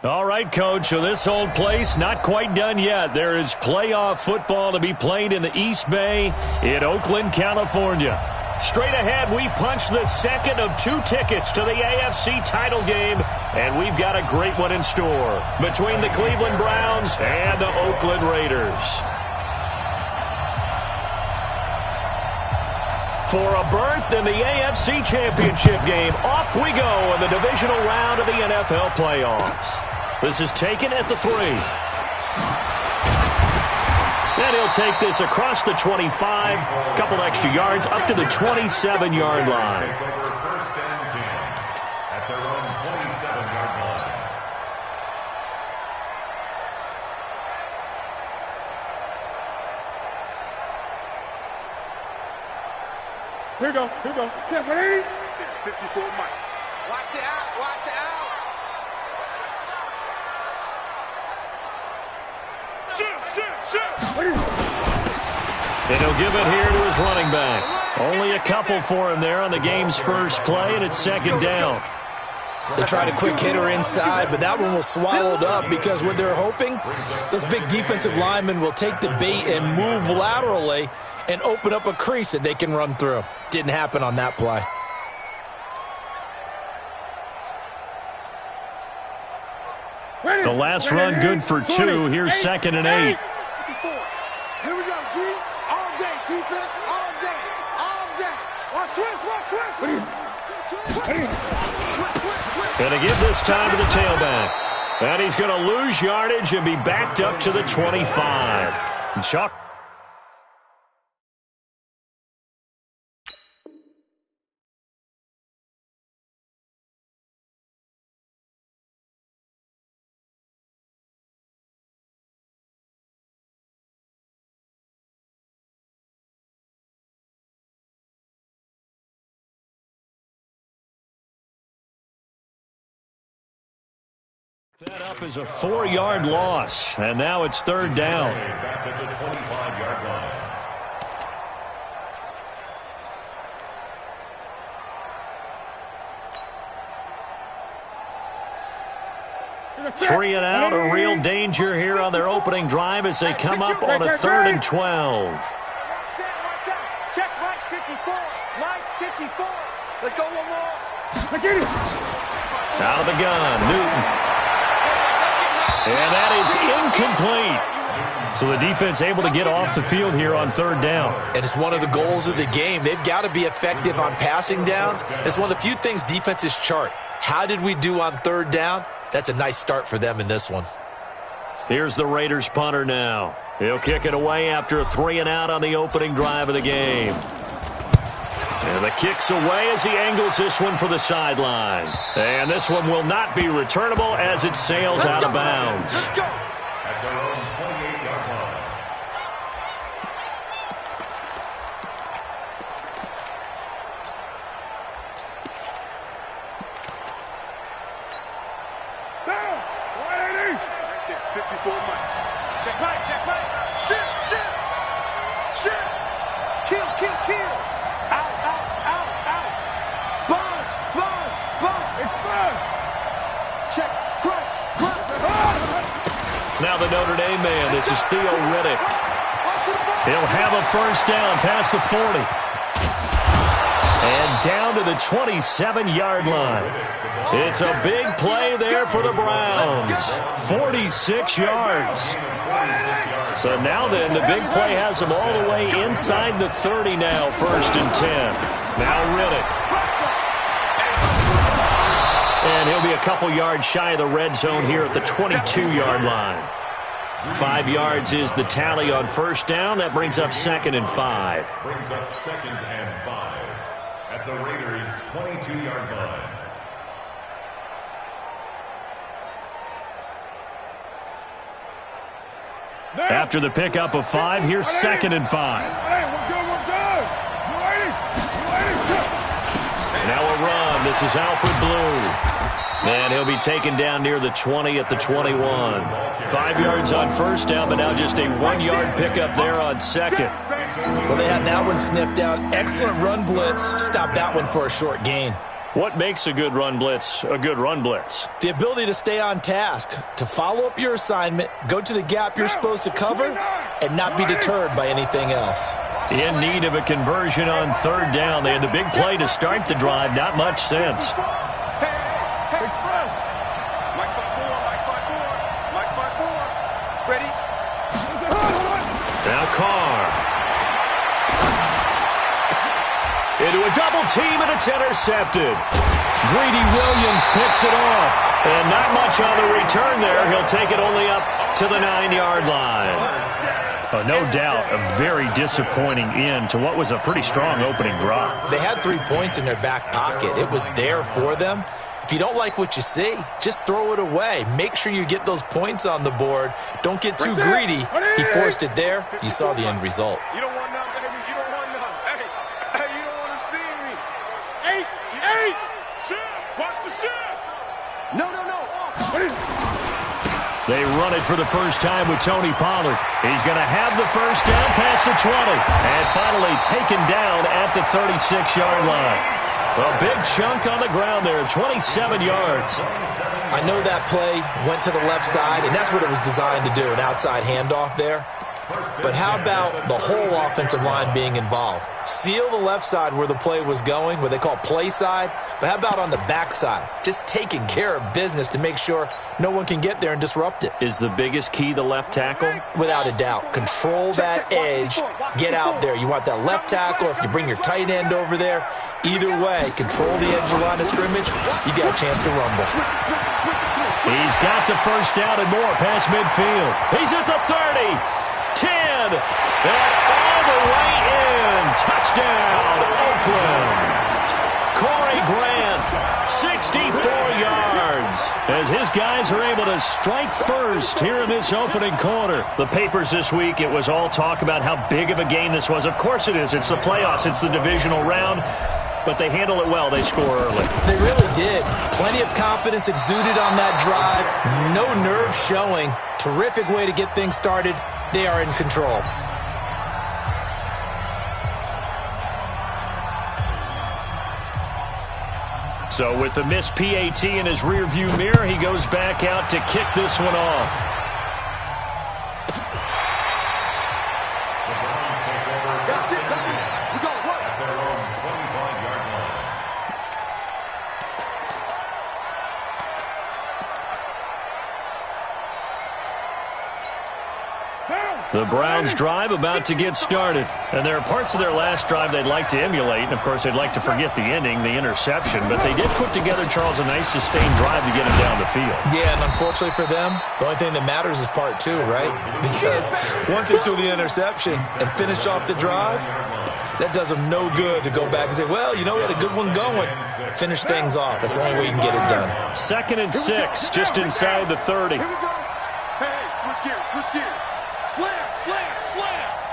All right, Coach, so this old place not quite done yet. There is playoff football to be played in the East Bay in Oakland, California. Straight ahead, we punch the second of 2 tickets to the AFC title game, and we've got a great one in store between the Cleveland Browns and the Oakland Raiders. For a berth in the AFC Championship game, off we go in the divisional round of the NFL playoffs. This is taken at the 3. And he'll take this across the 25, a couple extra yards, up to the 27-yard line. First and 10 at their own 27-yard line. Here we go. Yeah, ready? 54 Mike. Watch the out. Watch the out. And he'll give it here to his running back. Only a couple for him there on the game's first play, and it's second down. They tried a quick hitter inside, but that one was swallowed up because what they're hoping, those big defensive linemen will take the bait and move laterally and open up a crease that they can run through. Didn't happen on that play. The last run good for 2. Here's second and 8. Here we go, D. All day, defense, all day, all day. Watch twist. Going to give this time to the tailback. And he's going to lose yardage and be backed up to the 25. Chuck. That up is a 4-yard loss, and now it's third down. Back at the 25-yard line. 3 and out, a real danger here on their opening drive as they come up on a 3rd and 12. Check Mike 54. Mike 54. Let's go one more. Out of the gun, Newton. And that is incomplete. So the defense able to get off the field here on 3rd down. And it's one of the goals of the game. They've got to be effective on passing downs. It's one of the few things defenses chart. How did we do on 3rd down? That's a nice start for them in this one. Here's the Raiders punter now. He'll kick it away after a 3 and out on the opening drive of the game. And the kick's away as he angles this one for the sideline. And this one will not be returnable as it sails out of bounds. At their own 28-yard line. Down. 180. 54 Mike. Check Mike. Shit. Kill. Out. Sponge. Expand. Check. Crunch. Now the Notre Dame man, this is Theo Riddick. He'll have a first down past the 40. And down to the 27-yard line. It's a big play there for the Browns. 46 yards. So now then, the big play has them all the way inside the 30 now, 1st and 10. Now Riddick. And he'll be a couple yards shy of the red zone here at the 22-yard line. 5 yards is the tally on first down. That brings up 2nd and 5. Brings up 2nd and 5 at the Raiders' 22-yard line. After the pickup of 5, here's 2nd and 5. Hey, we're good. Now a run. This is Alfred Blue. And he'll be taken down near the 20 at the 21. 5 yards on first down, but now just a 1-yard pickup there on 2nd. Well, they had that one sniffed out. Excellent run blitz. Stopped that one for a short gain. What makes a good run blitz a good run blitz? The ability to stay on task, to follow up your assignment, go to the gap you're supposed to cover, and not be deterred by anything else. In need of a conversion on third down. They had the big play to start the drive. Not much sense. Now Carr. Into a double team, and it's intercepted. Greedy Williams picks it off. And not much on the return there. He'll take it only up to the 9-yard line. Oh, no doubt a very disappointing end to what was a pretty strong opening drive. They had 3 points in their back pocket. It was there for them. If you don't like what you see, just throw it away. Make sure you get those points on the board. Don't get too greedy. He forced it there. You saw the end result. You don't want none, baby. You don't want none. Hey, you don't want to see me. Hey, shift. Watch the shift. No. They run it for the first time with Tony Pollard. He's going to have the first down past the 20. And finally taken down at the 36-yard line. A big chunk on the ground there, 27 yards. I know that play went to the left side, and that's what it was designed to do, an outside handoff there. But how about the whole offensive line being involved? Seal the left side where the play was going, what they call play side. But how about on the back side? Just taking care of business to make sure no one can get there and disrupt it. Is the biggest key the left tackle? Without a doubt. Control that edge. Get out there. You want that left tackle. If you bring your tight end over there, either way, control the edge of the line of scrimmage. You got a chance to rumble. He's got the first down and more past midfield. He's at the 30. 10, and all the way in. Touchdown, Oakland. Corey Grant, 64 yards, as his guys are able to strike first here in this opening quarter. The papers this week, it was all talk about how big of a game this was. Of course it is. It's the playoffs. It's the divisional round. But they handle it well. They score early. They really did. Plenty of confidence exuded on that drive. No nerve showing. Terrific way to get things started. They are in control. So with the missed PAT in his rearview mirror, he goes back out to kick this one off. The Browns' drive about to get started. And there are parts of their last drive they'd like to emulate. And, of course, they'd like to forget the ending, the interception. But they did put together, Charles, a nice sustained drive to get him down the field. Yeah, and unfortunately for them, the only thing that matters is part 2, right? Because once they threw the interception and finished off the drive, that does them no good to go back and say, well, you know, we had a good one going. Finish things off. That's the only way you can get it done. 2nd and 6, just inside the 30. Hey, switch gears. Slam.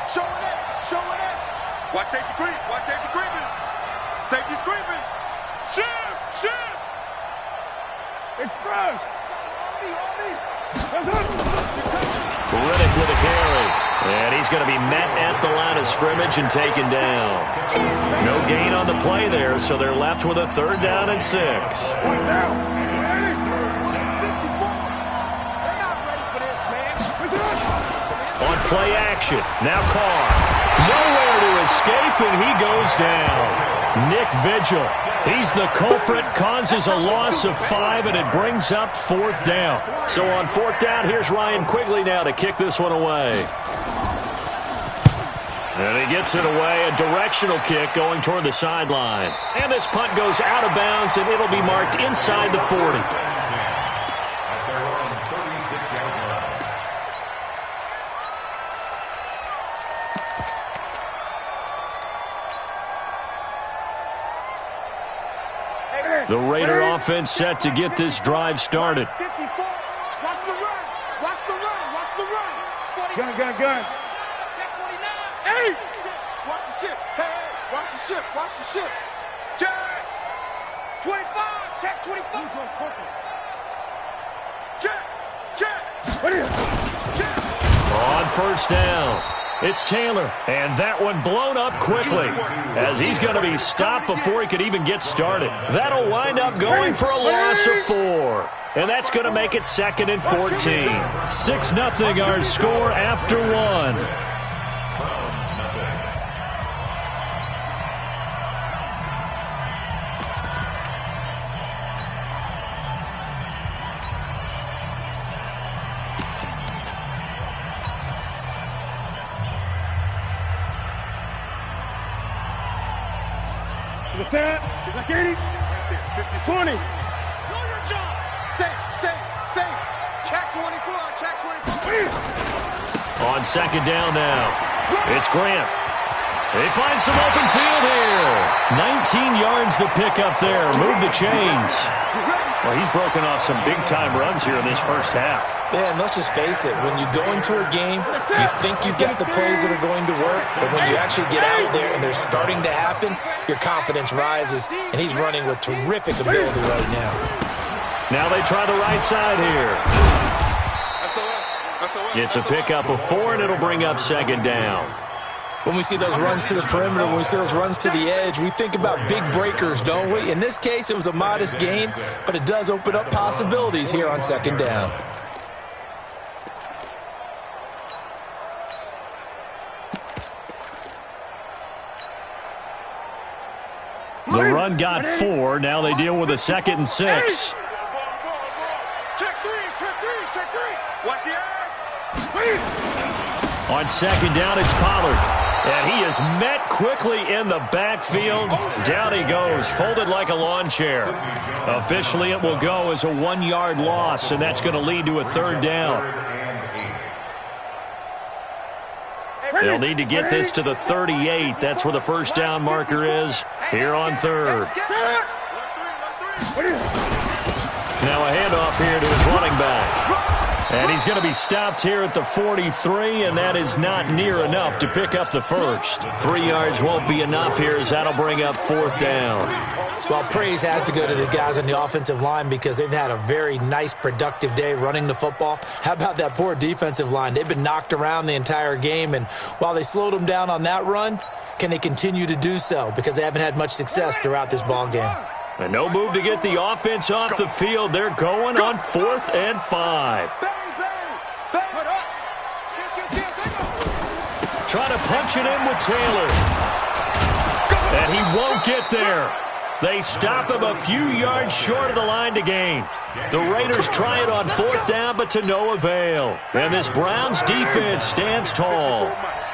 Show it up. Watch safety creeping. Safety's creeping. Shift. Express. Riddick with a carry. And he's going to be met at the line of scrimmage and taken down. No gain on the play there, so they're left with a 3rd down and 6. On play action, now Carr. Nowhere to escape, and he goes down. Nick Vigil, he's the culprit, causes a loss of 5, and it brings up 4th down. So on 4th down, here's Ryan Quigley now to kick this one away. And he gets it away, a directional kick going toward the sideline. And this punt goes out of bounds, and it'll be marked inside the 40. The Raider offense set to get this drive started. 54. Watch the run. Gun. Check 49. Hey! Watch the ship. Hey, watch the ship. Check. 25. Check 25. Check. What is it? Check. On 1st down. It's Taylor, and that one blown up quickly as he's going to be stopped before he could even get started. That'll wind up going for a loss of 4. And that's going to make it 2nd and 14. 6-0 our score after 1. The set. Is that Katie? 50-20. Know your job. Say. Check 24. Check 24. On 2nd down now. It's Grant. They find some open field here. 19 yards to pick up there. Move the chains. Well, he's broken off some big-time runs here in this first half. Yeah, and let's just face it. When you go into a game, you think you've got the plays that are going to work, but when you actually get out there and they're starting to happen, your confidence rises, and he's running with terrific ability right now. Now they try the right side here. It's a pickup of 4, and it'll bring up 2nd down. When we see those runs to the perimeter, when we see those runs to the edge, we think about big breakers, don't we? In this case, it was a modest gain, but it does open up possibilities here on 2nd down. The run got 4. Now they deal with a 2nd and 6. Check 3. Watch the eye. On 2nd down, it's Pollard. And he is met quickly in the backfield. Down he goes, folded like a lawn chair. Officially, it will go as a 1-yard loss, and that's going to lead to a 3rd down. They'll need to get this to the 38. That's where the first down marker is here on 3rd. Now a handoff here to his running back. And he's going to be stopped here at the 43, and that is not near enough to pick up the first. 3 yards won't be enough here as that'll bring up 4th down. Well, praise has to go to the guys on the offensive line because they've had a very nice, productive day running the football. How about that poor defensive line? They've been knocked around the entire game, and while they slowed them down on that run, can they continue to do so? Because they haven't had much success throughout this ball game. And no move to get the offense off the field. They're going on 4th and 5. Trying to punch it in with Taylor. And he won't get there. They stop him a few yards short of the line to gain. The Raiders try it on 4th down, but to no avail. And this Browns defense stands tall.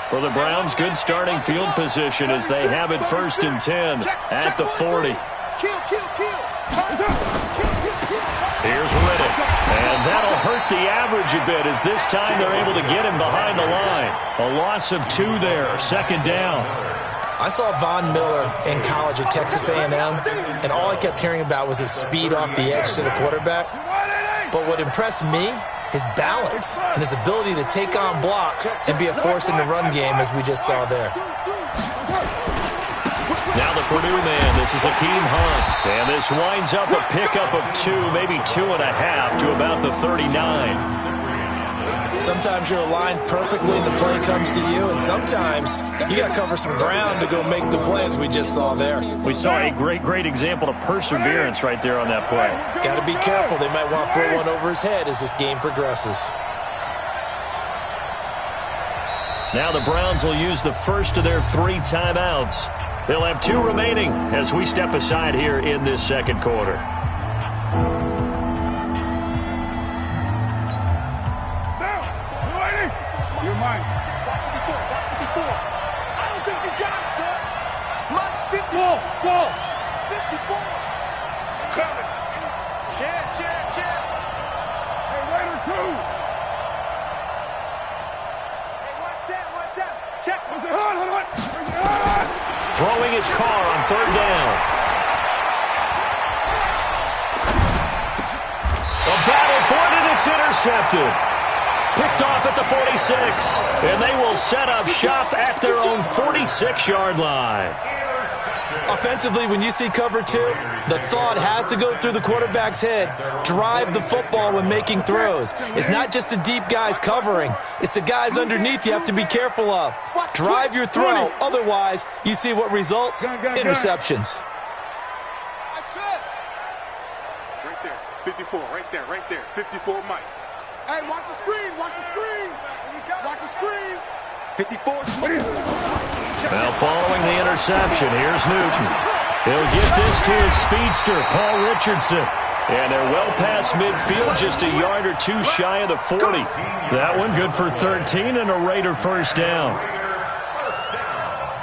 For the Browns, good starting field position as they have it 1st and 10 at the 40. Here's Riddick. And that'll hurt the average a bit as this time they're able to get him behind the line. A loss of 2 there, 2nd down. I saw Von Miller in college at Texas A&M, and all I kept hearing about was his speed off the edge to the quarterback. But what impressed me, his balance and his ability to take on blocks and be a force in the run game, as we just saw there. Now the Purdue man, this is Akeem Hunt. And this winds up a pickup of 2, maybe 2.5 to about the 39. Sometimes you're aligned perfectly and the play comes to you, and sometimes you got to cover some ground to go make the play, as we just saw there. We saw a great example of perseverance right there on that play. Got to be careful. They might want to throw one over his head as this game progresses. Now the Browns will use the first of their 3 timeouts. They'll have 2 remaining as we step aside here in this 2nd quarter. You're mine. 54. I don't think you got it, sir. Mine's 54. Ball. 54. Coming. Share. Hey, Raider 2. Hey, what's that? Check. What's it on? Throwing his car on 3rd down. A battle for it, and it's intercepted. Picked off at the 46, and they will set up shop at their own 46-yard line. Offensively, when you see cover two, the thought has to go through the quarterback's head. Drive the football when making throws. It's not just the deep guys covering. It's the guys underneath you have to be careful of. Drive your throw. Otherwise, you see what results? Interceptions. Right there. 54. Right there. 54, Mike. Hey, watch the screen. Watch the screen. Watch the screen. 54. Now following the interception, here's Newton. He'll get this to his speedster, Paul Richardson. And they're well past midfield, just a yard or two shy of the 40. That one good for 13 and a Raider first down.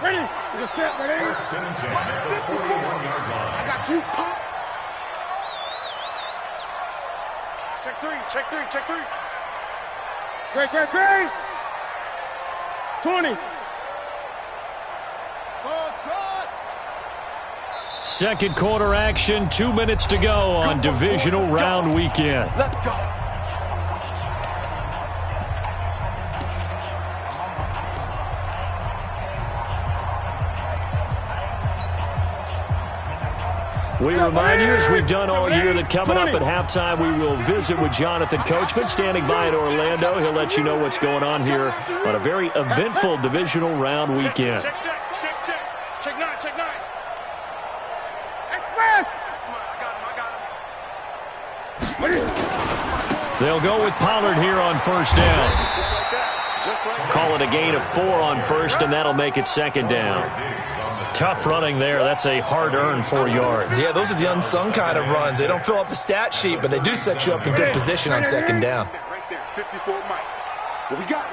Ready? Ready? I got you, Pop. Check three. Great. 20. Second quarter action, 2 minutes to go on divisional round weekend. Let's go. We remind you, as we've done all year, that coming up at halftime, we will visit with Jonathan Coachman, standing by in Orlando. He'll let you know what's going on here on a very eventful divisional round weekend. Check 9. They'll go with Pollard here on first down. Call it a gain of 4 on first, and that'll make it second down. Tough running there. That's a hard-earned 4 yards. Yeah, those are the unsung kind of runs. They don't fill up the stat sheet, but they do set you up in good position on second down. Right there. 54, Mike. What we got?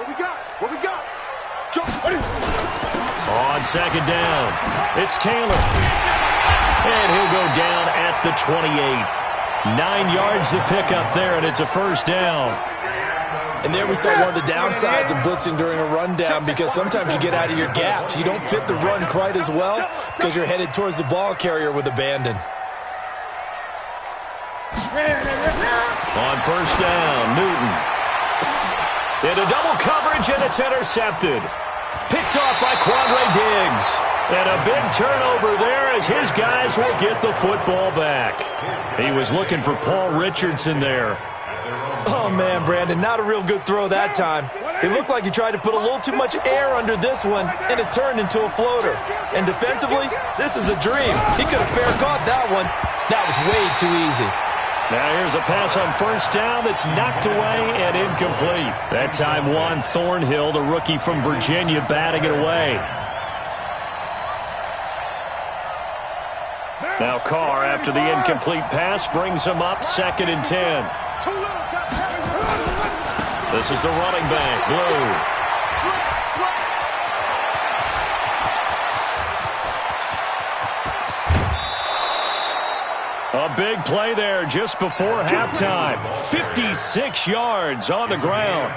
On second down, it's Taylor. And he'll go down at the 28. 9 yards to pick up there, and it's a first down. And there we saw one of the downsides of blitzing during a rundown, because sometimes you get out of your gaps. You don't fit the run quite as well because you're headed towards the ball carrier with abandon. On first down, Newton. Into double coverage, and it's intercepted. Picked off by Quandre Diggs. And a big turnover there as his guys will get the football back. He was looking for Paul Richardson there. Oh, man, Brandon, not a real good throw that time. It looked like he tried to put a little too much air under this one, and it turned into a floater. And defensively, this is a dream. He could have fair caught that one. That was way too easy. Now here's a pass on first down that's knocked away and incomplete. That time Juan Thornhill, the rookie from Virginia, batting it away. Now Carr, after the incomplete pass, brings him up 2nd and 10. This is the running back, Blue. A big play there just before halftime. 56 yards on the ground.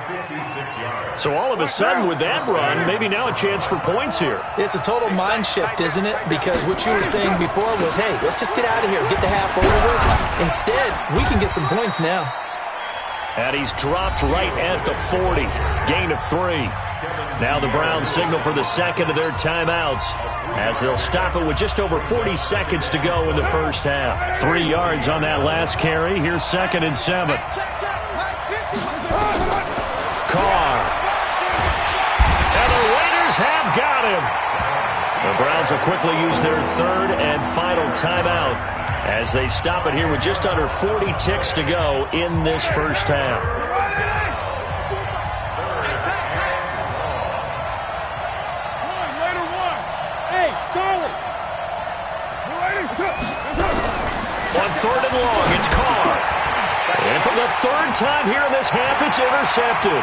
So all of a sudden with that run, maybe now a chance for points here. It's a total mind shift, isn't it? Because what you were saying before was, hey, let's just get out of here, get the half over with. Instead, we can get some points now. And he's dropped right at the 40. Gain of 3. Now the Browns signal for the second of their timeouts as they'll stop it with just over 40 seconds to go in the first half. 3 yards on that last carry. Here's 2nd and 7. Carr. And the Raiders have got him. The Browns will quickly use their 3rd and final timeout as they stop it here with just under 40 ticks to go in this first half. On 3rd and long, it's Carr. And for the 3rd time here in this half, it's intercepted.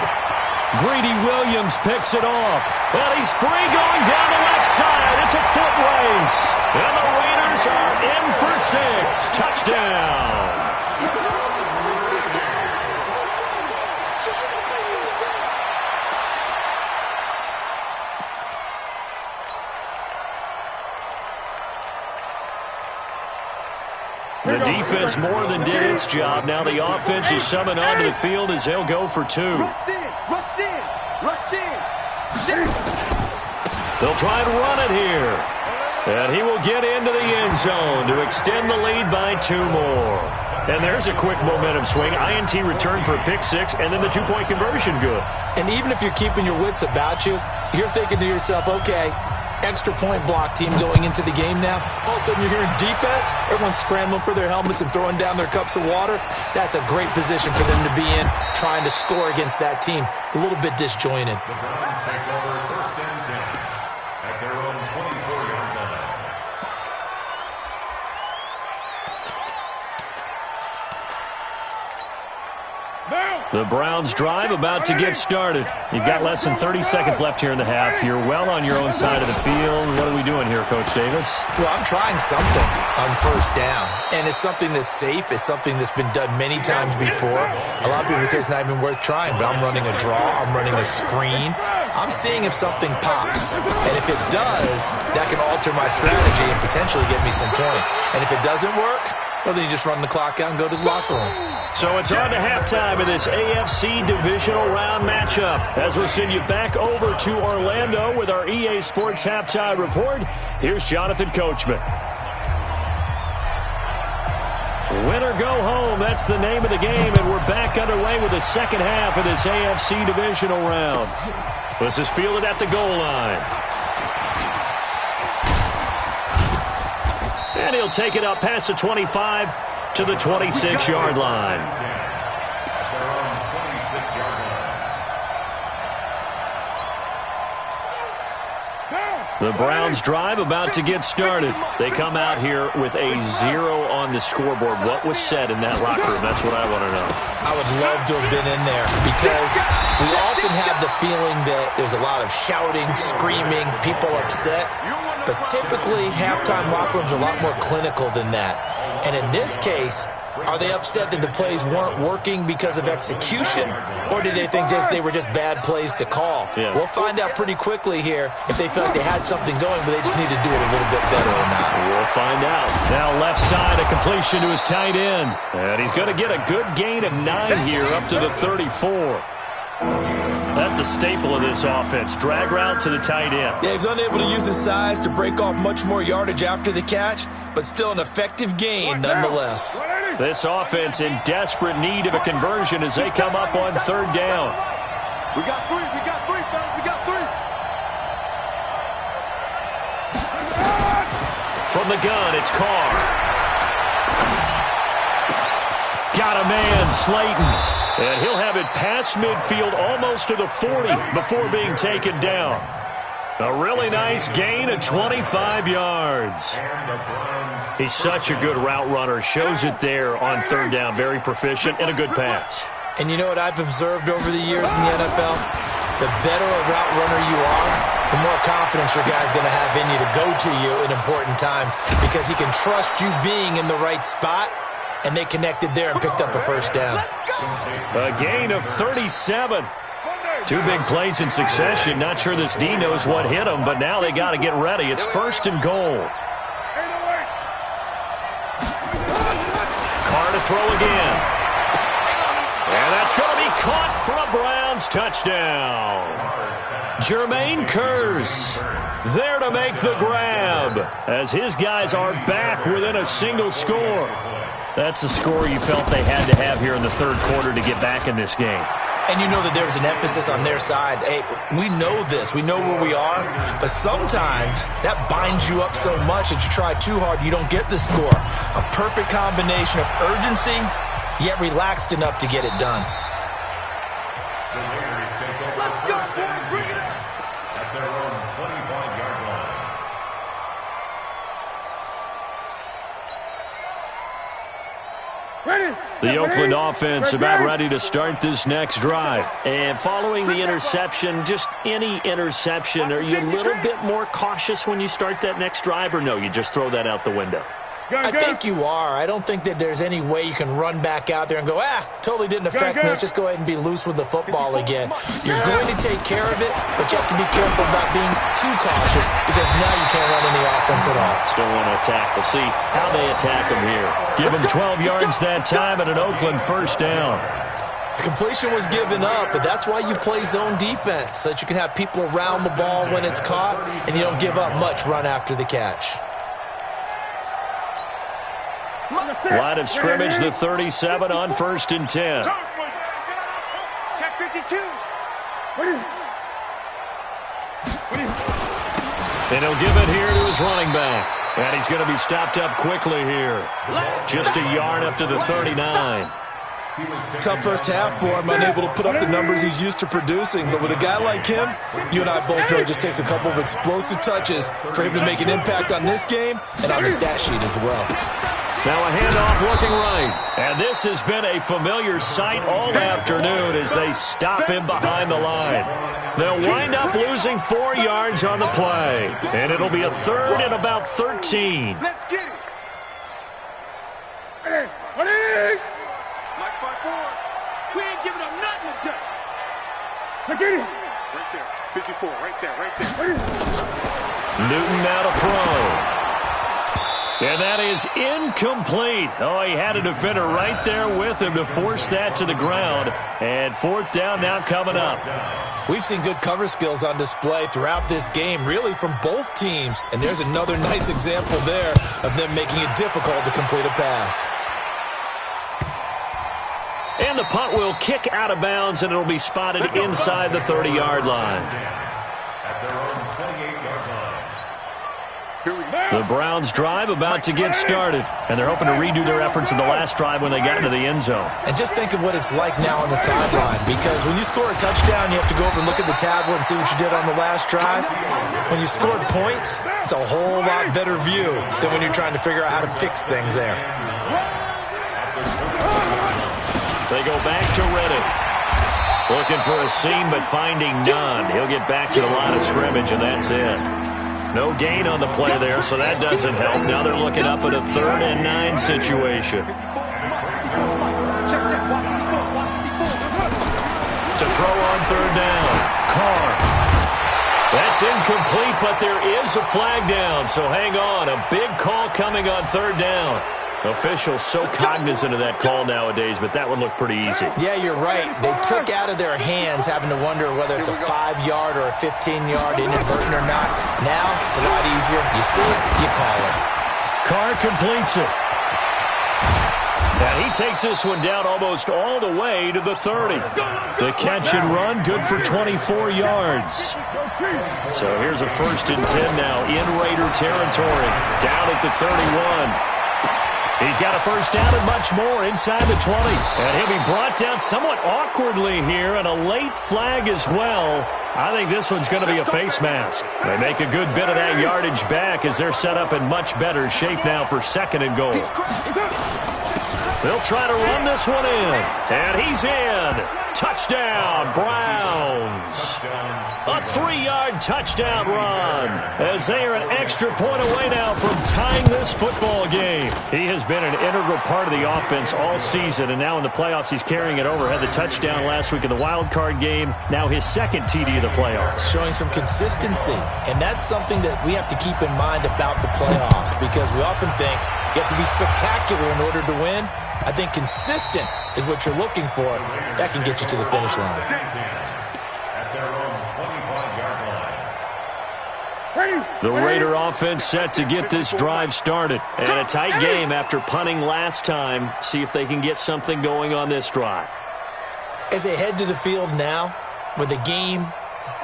Greedy Williams picks it off. And he's free going down the left side. It's a foot race. And the Raiders are in for 6. Touchdown. The defense more than did its job. Now the offense is summoned onto the field as they'll go for 2. Rush in. They'll try and run it here. And he will get into the end zone to extend the lead by 2 more. And there's a quick momentum swing. INT return for a pick 6, and then the 2-point conversion good. And even if you're keeping your wits about you, you're thinking to yourself, okay, extra point block team going into the game now. All of a sudden you're hearing defense. Everyone's scrambling for their helmets and throwing down their cups of water. That's a great position for them to be in, trying to score against that team. A little bit disjointed. The Browns take over 1st and 10 at their own 24-yard line. The Browns drive about to get started. You've got less than 30 seconds left here in the half. You're well on your own side of the field. What are we doing here, Coach Davis? Well, I'm trying something on 1st down, and it's something that's safe. It's something that's been done many times before. A lot of people say it's not even worth trying, but I'm running a draw. I'm running a screen. I'm seeing if something pops, and if it does, that can alter my strategy and potentially get me some points. And if it doesn't work, well, then you just run the clock out and go to the locker room. So it's on to halftime of this AFC divisional round matchup. As we'll send you back over to Orlando with our EA Sports halftime report, here's Jonathan Coachman. Win or go home, that's the name of the game, and we're back underway with the second half of this AFC divisional round. This is fielded at the goal line. And he'll take it up past the 25 to the 26-yard line. The Browns drive about to get started. They come out here with a 0 on the scoreboard. What was said in that locker room? That's what I want to know. I would love to have been in there because we often have the feeling that there's a lot of shouting, screaming, people upset. But typically, halftime locker rooms are a lot more clinical than that. And in this case, are they upset that the plays weren't working because of execution, or did they think they were just bad plays to call? Yeah. We'll find out pretty quickly here if they feel like they had something going, but they just need to do it a little bit better or not. We'll find out. Now left side, a completion to his tight end. And he's going to get a good gain of 9 here up to the 34. That's a staple of this offense. Drag route to the tight end. Yeah, he's unable to use his size to break off much more yardage after the catch, but still an effective gain nonetheless. This offense in desperate need of a conversion as they come up on 3rd down. We got 3, fellas, we got 3. From the gun, it's Carr. Got a man, Slayton. And he'll have it past midfield almost to the 40 before being taken down. A really nice gain of 25 yards. He's such a good route runner. Shows it there on 3rd down. Very proficient and a good pass. And you know what I've observed over the years in the NFL? The better a route runner you are, the more confidence your guy's going to have in you to go to you in important times because he can trust you being in the right spot, and they connected there and picked up a 1st down. A gain of 37. 2 big plays in succession. Not sure this D knows what hit him, but now they got to get ready. It's 1st and goal. Carr to throw again. And that's going to be caught for a Browns touchdown. Jermaine Kearse there to make the grab as his guys are back within a single score. That's a score you felt they had to have here in the 3rd quarter to get back in this game. And you know that there was an emphasis on their side. Hey, we know this. We know where we are. But sometimes that binds you up so much that you try too hard, you don't get the score. A perfect combination of urgency, yet relaxed enough to get it done. Let's go, boys. Bring it up. At their own 25-yard line. The Oakland offense about ready to start this next drive. And following the interception, just any interception, are you a little bit more cautious when you start that next drive, or no, you just throw that out the window? I think you are. I don't think that there's any way you can run back out there and go, totally didn't affect me. Let's just go ahead and be loose with the football again. You're going to take care of it, but you have to be careful about being too cautious because now you can't run any offense at all. Still want to attack. We'll see how they attack him here. Give him 12 yards that time and an Oakland 1st down. The completion was given up, but that's why you play zone defense, so that you can have people around the ball when it's caught, and you don't give up much run after the catch. Line of scrimmage, the 37 on 1st and 10. Check 52. And he'll give it here to his running back. And he's going to be stopped up quickly here. Just a yard up to the 39. Tough first half for him, unable to put up the numbers he's used to producing. But with a guy like him, you and I both know it just takes a couple of explosive touches for him to make an impact on this game and on the stat sheet as well. Now a handoff looking right. And this has been a familiar sight all afternoon as they stop him behind the line. They'll wind up losing 4 yards on the play. And it'll be a 3rd and about 13. Let's get it. Ready? Like 5-4. We ain't giving up nothing today. Let's get it. Right there. 54. Right there. Newton now to throw. And that is incomplete. Oh, he had a defender right there with him to force that to the ground. And 4th down now coming up. We've seen good cover skills on display throughout this game, really from both teams. And there's another nice example there of them making it difficult to complete a pass. And the punt will kick out of bounds, and it'll be spotted inside the 30-yard line. The Browns drive about to get started, and they're hoping to redo their efforts in the last drive when they got into the end zone. And just think of what it's like now on the sideline, because when you score a touchdown, you have to go over and look at the tablet and see what you did on the last drive. When you scored points, it's a whole lot better view than when you're trying to figure out how to fix things there. They go back to Reddick. Looking for a seam, but finding none. He'll get back to the line of scrimmage, and that's it. No gain on the play there, so that doesn't help. Now they're looking up at a 3rd and 9 situation. To throw on 3rd down. Carr. That's incomplete, but there is a flag down, so hang on. A big call coming on 3rd down. Officials so cognizant of that call nowadays, but that would look pretty easy. Yeah, you're right. They took out of their hands having to wonder whether it's a 5-yard or a 15-yard inadvertent or not. Now, it's a lot easier. You see it, you call it. Carr completes it. And he takes this one down almost all the way to the 30. The catch and run, good for 24 yards. So here's a 1st and 10 now in Raider territory. Down at the 31. He's got a 1st down and much more inside the 20. And he'll be brought down somewhat awkwardly here, and a late flag as well. I think this one's going to be a face mask. They make a good bit of that yardage back as they're set up in much better shape now for 2nd and goal. They'll try to run this one in. And he's in. Touchdown, Browns. A 3-yard touchdown run as they are an extra point away now from tying this football game. He has been an integral part of the offense all season, and now in the playoffs he's carrying it over. Had the touchdown last week in the wild card game. Now his 2nd TD of the playoffs. Showing some consistency, and that's something that we have to keep in mind about the playoffs, because we often think you have to be spectacular in order to win. I think consistent is what you're looking for. That can get you to the finish line. The Raider offense set to get this drive started. And a tight game after punting last time. See if they can get something going on this drive. As they head to the field now, with the game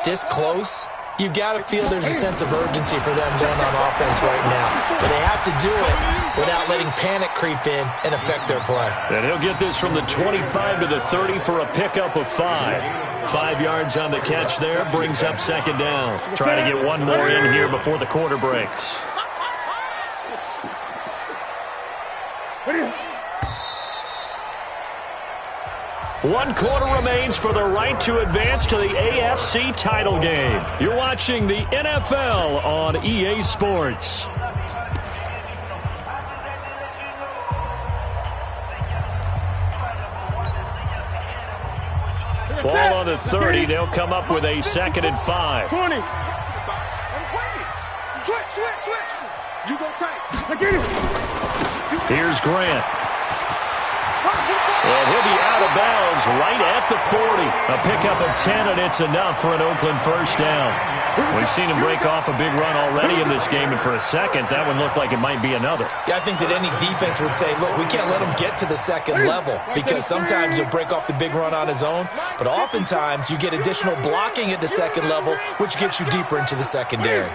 this close, you've got to feel there's a sense of urgency for them going on offense right now. But they have to do it without letting panic creep in and affect their play. And he'll get this from the 25 to the 30 for a pickup of 5. 5 yards on the catch there, brings up 2nd down. Trying to get one more in here before the quarter breaks. One quarter remains for the right to advance to the AFC title game. You're watching the NFL on EA Sports. Ball on the 30. They'll come up with a 2nd and 5. 20. Switch. You go tight. Get it. Here's Grant. And he'll be out of bounds right at the 40. A pickup of 10, and it's enough for an Oakland first down. We've seen him break off a big run already in this game, and for a second, that one looked like it might be another. Yeah, I think that any defense would say, look, we can't let him get to the second level because sometimes he'll break off the big run on his own, but oftentimes you get additional blocking at the second level, which gets you deeper into the secondary.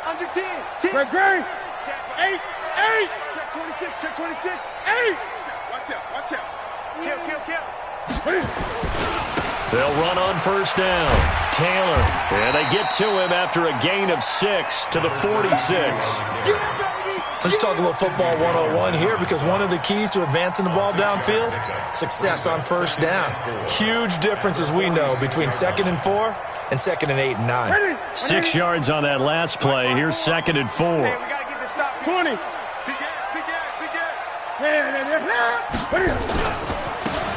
Under 10. Great. Check 8. Check 26. Check 26. 8. Watch out. Kill. They'll run on first down. Taylor. And they get to him after a gain of 6 to the 46. Let's talk a little football 101 here because one of the keys to advancing the ball downfield, success on first down. Huge difference, as we know, between 2nd and 4 and 2nd and 8 and 9. 6 yards on that last play. Here's 2nd and 4. We got to get this stop. 20. Big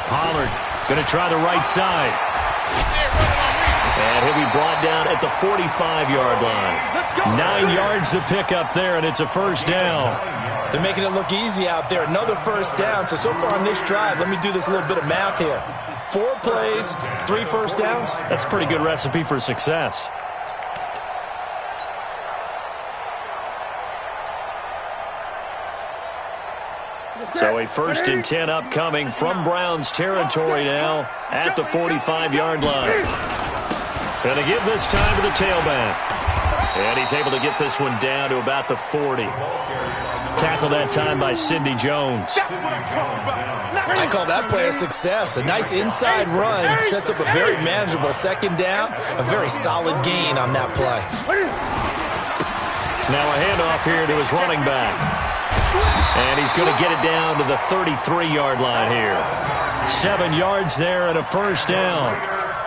Pollard going to try the right side. And he'll be brought down at the 45-yard line. 9 yards to pick up there, and it's a first down. They're making it look easy out there. Another first down. So far on this drive, let me do this little bit of math here. 4 plays, 3 first downs. That's a pretty good recipe for success. So a 1st and 10 upcoming from Browns territory now at the 45-yard line. Going to give this time to the tailback. And he's able to get this one down to about the 40. Tackled that time by Sidney Jones. I call that play a success. A nice inside run sets up a very manageable 2nd down. A very solid gain on that play. Now a handoff here to his running back. And he's going to get it down to the 33-yard line here. 7 yards there and a first down.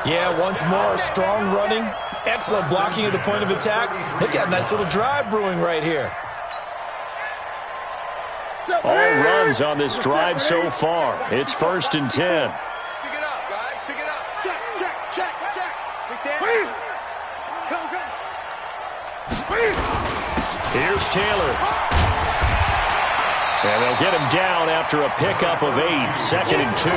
Yeah, once more, strong running. Excellent blocking at the point of attack. Look at a nice little drive brewing right here. All runs on this drive so far. It's 1st and 10. Pick it up, guys. Pick it up. Check. Go. Here's Taylor. And they'll get him down after a pickup of 8. 2nd and 2.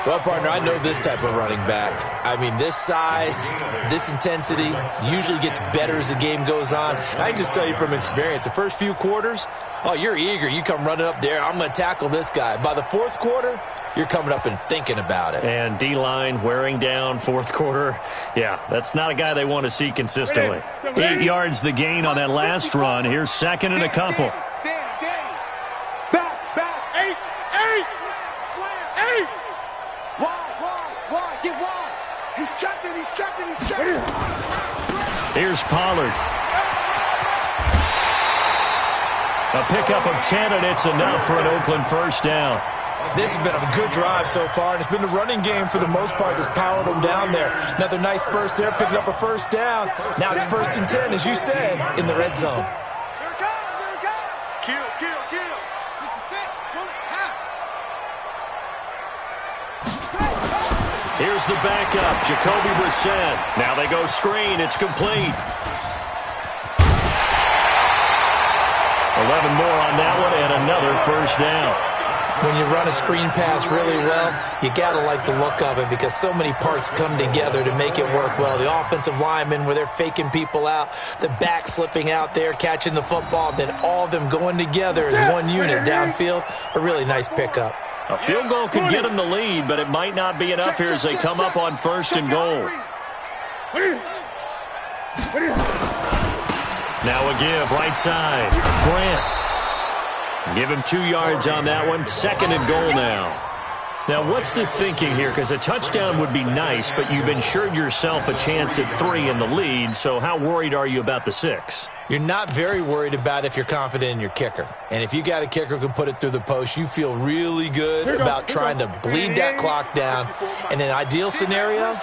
Well, partner, I know this type of running back. I mean, this size, this intensity usually gets better as the game goes on. And I can just tell you from experience, the first few quarters, oh, you're eager. You come running up there, I'm going to tackle this guy. By the 4th quarter, you're coming up and thinking about it. And D-line wearing down 4th quarter. Yeah, that's not a guy they want to see consistently. 8 yards the gain on that last run. Here's 2nd and a couple. He's checking. Here's Pollard. A pickup of 10, and it's enough for an Oakland first down. This has been a good drive so far, and it's been the running game for the most part that's powered them down there. Another nice burst there, picking up a first down. Now it's 1st and 10, as you said, in the red zone. Kill. 66, Here's the backup, Jacoby Brissett. Now they go screen. It's complete. 11 more on that one, and another first down. When you run a screen pass really well, you got to like the look of it because so many parts come together to make it work well. The offensive linemen, where they're faking people out, the back slipping out there, catching the football, then all of them going together as one unit downfield, a really nice pickup. A field goal could get them the lead, but it might not be enough here as they come up on 1st and goal. Now a give, right side. Grant. Give him 2 yards on that one. 2nd and goal now. Now, what's the thinking here? Because a touchdown would be nice, but you've ensured yourself a chance at 3 in the lead, so how worried are you about the 6? You're not very worried about if you're confident in your kicker. And if you got a kicker who can put it through the post, you feel really good about trying to bleed that clock down. In an ideal scenario,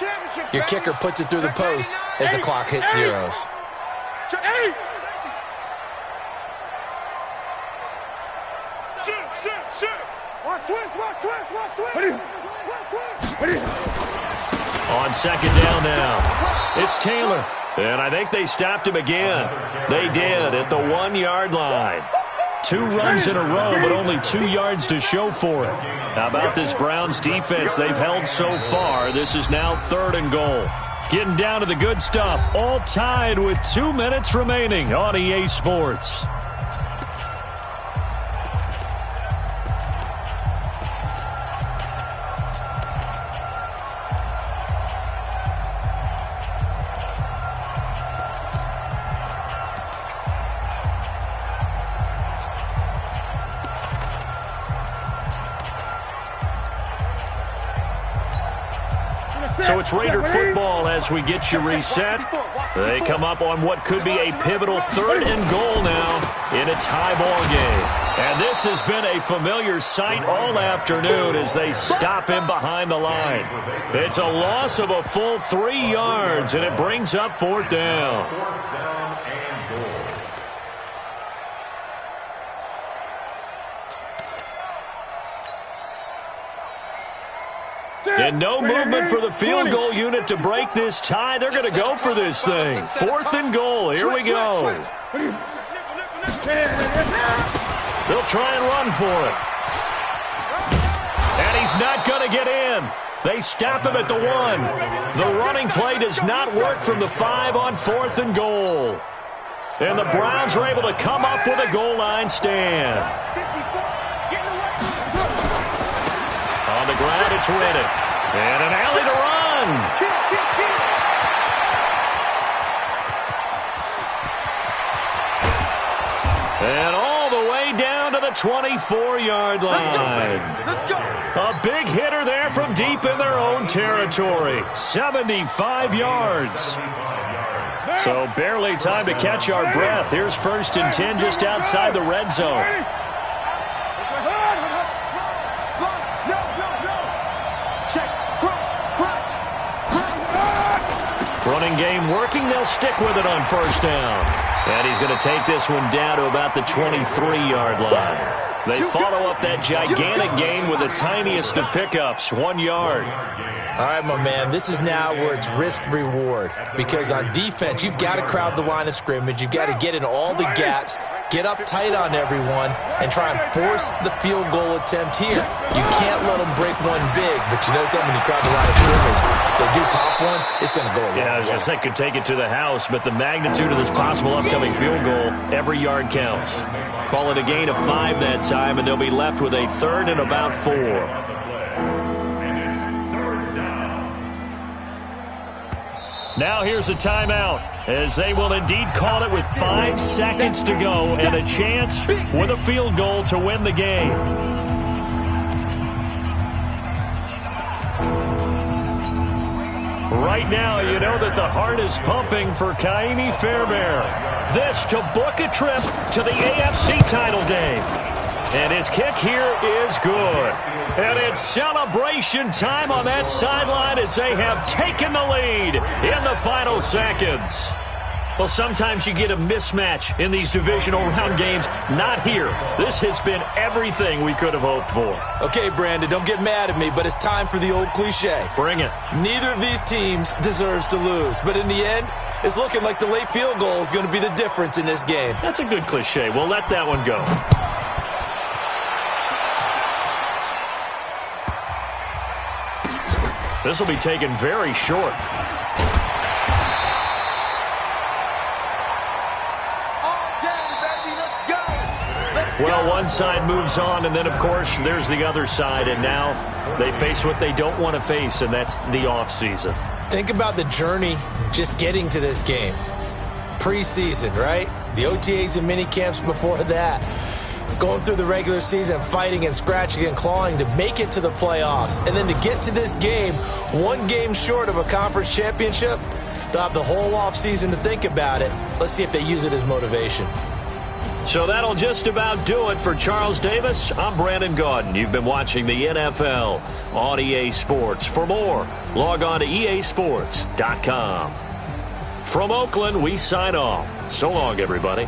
your kicker puts it through the post as the clock hits zeros. On 2nd down now, it's Taylor. And I think they stopped him again. They did at the 1-yard line. 2 runs in a row, but only 2 yards to show for it. How about this Browns defense they've held so far? This is now 3rd and goal. Getting down to the good stuff, all tied with 2 minutes remaining on EA Sports. So it's Raider football as we get you reset. They come up on what could be a pivotal 3rd and goal now in a tie ball game. And this has been a familiar sight all afternoon as they stop him behind the line. It's a loss of a full 3 yards, and it brings up 4th down. And no movement for the field goal unit to break this tie. They're going to go for this thing. 4th and goal. Here we go. They'll try and run for it. And he's not going to get in. They stop him at the 1. The running play does not work from the 5 on 4th and goal. And the Browns are able to come up with a goal line stand. On the ground, it's Reddick. And an alley to run. And all the way down to the 24-yard line. A big hitter there from deep in their own territory. 75 yards. So barely time to catch our breath. Here's 1st and 10 just outside the red zone. Running game working. They'll stick with it on 1st down. And he's going to take this one down to about the 23-yard line. They follow up that gigantic gain with the tiniest of pickups, 1 yard. All right, my man, this is now where it's risk-reward. Because on defense, you've got to crowd the line of scrimmage. You've got to get in all the gaps, get up tight on everyone, and try and force the field goal attempt here. You can't let them break one big, but you know something, when you crowd the line of scrimmage, if they do pop one, it's going to go a long way. Yeah, I was going to say, could take it to the house, but the magnitude of this possible upcoming field goal, every yard counts. Call it a gain of 5 that time, and they'll be left with a 3rd and about 4. Now here's a timeout, as they will indeed call it with 5 seconds to go and a chance with a field goal to win the game. Right now, you know that the heart is pumping for Kaimi Fairbairn. This to book a trip to the AFC title game. And his kick here is good. And it's celebration time on that sideline as they have taken the lead in the final seconds. Well, sometimes you get a mismatch in these divisional round games. Not here. This has been everything we could have hoped for. Okay, Brandon, don't get mad at me, but it's time for the old cliche. Bring it. Neither of these teams deserves to lose, but in the end, it's looking like the late field goal is going to be the difference in this game. That's a good cliche. We'll let that one go. This will be taken very short. Well, one side moves on, and then, of course, there's the other side, and now they face what they don't want to face, and that's the offseason. Think about the journey just getting to this game. Preseason, right? The OTAs and mini camps before that. Going through the regular season, fighting and scratching and clawing to make it to the playoffs. And then to get to this game, 1 game short of a conference championship, they'll have the whole offseason to think about it. Let's see if they use it as motivation. So that'll just about do it for Charles Davis. I'm Brandon Gaudin. You've been watching the NFL on EA Sports. For more, log on to easports.com. From Oakland, we sign off. So long, everybody.